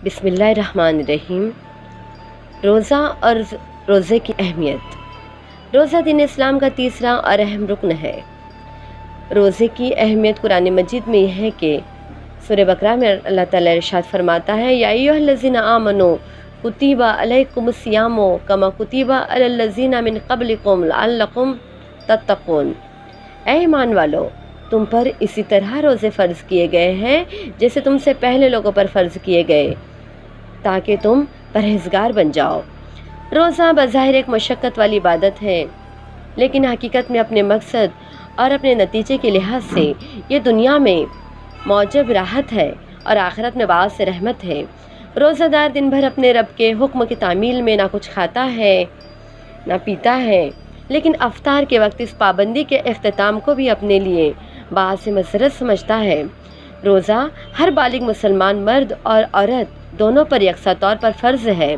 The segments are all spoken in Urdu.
بسم اللہ الرحمن الرحیم۔ روزہ اور روزے کی اہمیت۔ روزہ دین اسلام کا تیسرا اور اہم رکن ہے۔ روزے کی اہمیت قرآن مجید میں یہ ہے کہ سورہ بقرہ میں اللہ تعالیٰ ارشاد فرماتا ہے یا ایھا الذین آمنوا کتب علیکم الصیام کما کتب علی الذین من قبلکم لعلکم تتقون۔ اے ایمان والو، تم پر اسی طرح روزے فرض کیے گئے ہیں جیسے تم سے پہلے لوگوں پر فرض کیے گئے تاکہ تم پرہیزگار بن جاؤ۔ روزہ بظاہر ایک مشقت والی عبادت ہے، لیکن حقیقت میں اپنے مقصد اور اپنے نتیجے کے لحاظ سے یہ دنیا میں موجب راحت ہے اور آخرت میں باعث رحمت ہے۔ روزہ دار دن بھر اپنے رب کے حکم کی تعمیل میں نہ کچھ کھاتا ہے نہ پیتا ہے، لیکن افطار کے وقت اس پابندی کے اختتام کو بھی اپنے لیے باعث مسرت سمجھتا ہے۔ روزہ ہر بالغ مسلمان مرد اور عورت دونوں پر یکساں طور پر فرض ہے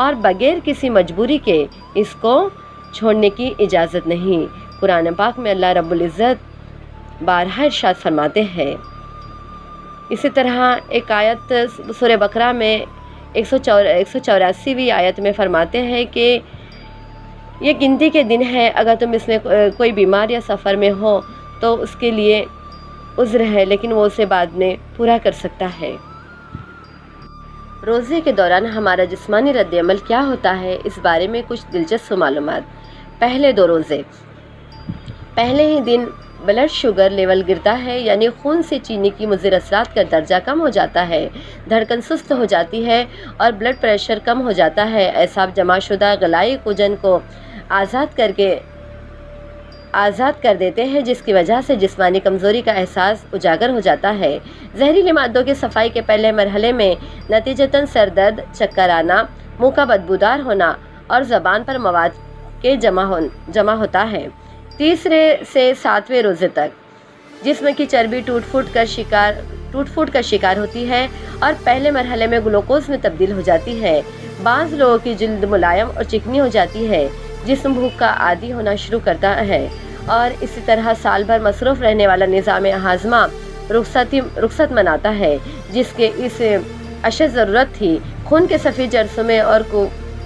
اور بغیر کسی مجبوری کے اس کو چھوڑنے کی اجازت نہیں۔ قرآن پاک میں اللہ رب العزت بارہا ارشاد فرماتے ہیں۔ اسی طرح ایک آیت سورہ بقرہ میں 184ویں آیت میں فرماتے ہیں کہ یہ گنتی کے دن ہے، اگر تم اس میں کوئی بیمار یا سفر میں ہو تو اس کے لیے عذر ہے، لیکن وہ اسے بعد میں پورا کر سکتا ہے۔ روزے کے دوران ہمارا جسمانی رد عمل کیا ہوتا ہے، اس بارے میں کچھ دلچسپ معلومات۔ پہلے 2 روزے۔ پہلے ہی دن بلڈ شوگر لیول گرتا ہے، یعنی خون سے چینی کی مضر اثرات کا درجہ کم ہو جاتا ہے، دھڑکن سست ہو جاتی ہے اور بلڈ پریشر کم ہو جاتا ہے۔ اعصاب جمع شدہ غلائی کوجن کو آزاد کر دیتے ہیں، جس کی وجہ سے جسمانی کمزوری کا احساس اجاگر ہو جاتا ہے۔ زہریلی مادوں کی صفائی کے پہلے مرحلے میں نتیجتاً سر درد، چکر آنا، منہ کا بدبودار ہونا اور زبان پر مواد کے جمع ہوتا ہے۔ 3 سے 7ویں روزے تک جسم کی چربی ٹوٹ پھوٹ کا شکار ہوتی ہے اور پہلے مرحلے میں گلوکوز میں تبدیل ہو جاتی ہے۔ بعض لوگوں کی جلد ملائم اور چکنی ہو جاتی ہے، جسم بھوک کا عادی ہونا شروع کرتا ہے، اور اسی طرح سال بھر مصروف رہنے والا نظام ہاضمہ رخصت مناتا ہے، جس کے اس اشد ضرورت تھی۔ خون کے صفی جرثوں میں اور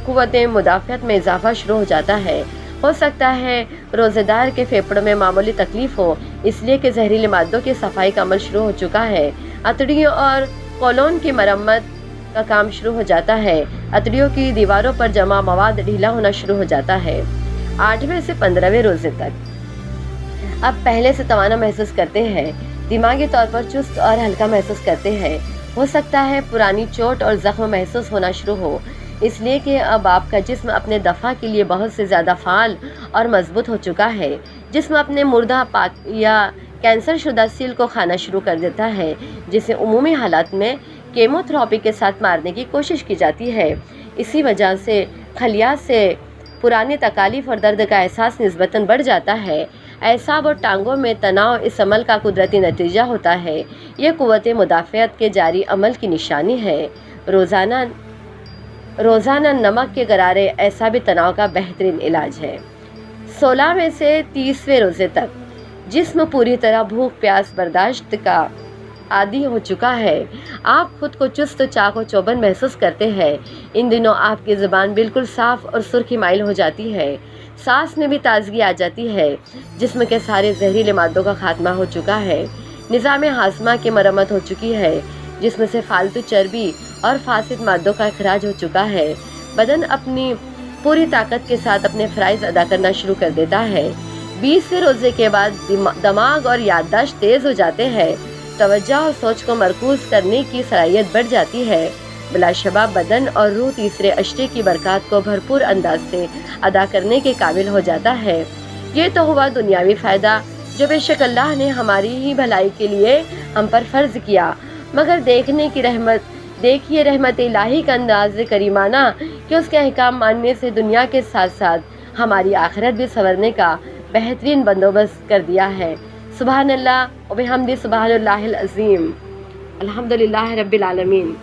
قوت مدافعت میں اضافہ شروع ہو جاتا ہے۔ ہو سکتا ہے روزے دار کے پھیپھڑوں میں معمولی تکلیف ہو، اس لیے کہ زہریلی مادوں کی صفائی کا عمل شروع ہو چکا ہے۔ اتڑیوں اور کولون کی مرمت کا کام شروع ہو جاتا ہے۔ اتڑیوں کی دیواروں پر جمع مواد ڈھیلا ہونا شروع ہو جاتا ہے۔ 8ویں سے 15ویں روزے تک اب پہلے سے توانا محسوس کرتے ہیں، دماغی طور پر چست اور ہلکا محسوس کرتے ہیں۔ ہو سکتا ہے پرانی چوٹ اور زخم محسوس ہونا شروع ہو، اس لیے کہ اب آپ کا جسم اپنے دفاع کے لیے بہت سے زیادہ فعال اور مضبوط ہو چکا ہے۔ جسم اپنے مردہ پاک یا کینسر شدہ سیل کو کھانا شروع کر دیتا ہے، جسے عمومی حالات میں کیمو تھراپی کے ساتھ مارنے کی کوشش کی جاتی ہے۔ اسی وجہ سے خلیات سے پرانی تکالیف اور درد کا احساس نسبتاً بڑھ جاتا ہے۔ اعصاب اور ٹانگوں میں تناؤ اس عمل کا قدرتی نتیجہ ہوتا ہے۔ یہ قوت مدافعت کے جاری عمل کی نشانی ہے۔ روزانہ نمک کے غرارے اعصابی تناؤ کا بہترین علاج ہے۔ 16ویں سے 30ویں روزے تک جسم پوری طرح بھوک پیاس برداشت کا عادی ہو چکا ہے۔ آپ خود کو چست چاق و چوبند محسوس کرتے ہیں۔ ان دنوں آپ کی زبان بالکل صاف اور سرخی مائل ہو جاتی ہے، سانس میں بھی تازگی آ جاتی ہے۔ جسم کے سارے زہریلے مادوں کا خاتمہ ہو چکا ہے۔ نظام ہاضمہ کی مرمت ہو چکی ہے۔ جسم سے فالتو چربی اور فاسد مادوں کا اخراج ہو چکا ہے۔ بدن اپنی پوری طاقت کے ساتھ اپنے فرائض ادا کرنا شروع کر دیتا ہے۔ 20ویں روزے کے بعد دماغ اور یادداشت تیز ہو جاتے ہیں، توجہ اور سوچ کو مرکوز کرنے کی صلاحیت بڑھ جاتی ہے۔ بلا شبہ بدن اور روح تیسرے اشرے کی برکات کو بھرپور انداز سے ادا کرنے کے قابل ہو جاتا ہے۔ یہ تو ہوا دنیاوی فائدہ جو بے شک اللہ نے ہماری ہی بھلائی کے لیے ہم پر فرض کیا، مگر دیکھیے رحمت الہی کا انداز کریمانہ کہ اس کے احکام ماننے سے دنیا کے ساتھ ساتھ ہماری آخرت بھی سنورنے کا بہترین بندوبست کر دیا ہے۔ سبحان اللہ و بحمدہ، سبحان اللہ العظیم، الحمدللہ رب العالمین۔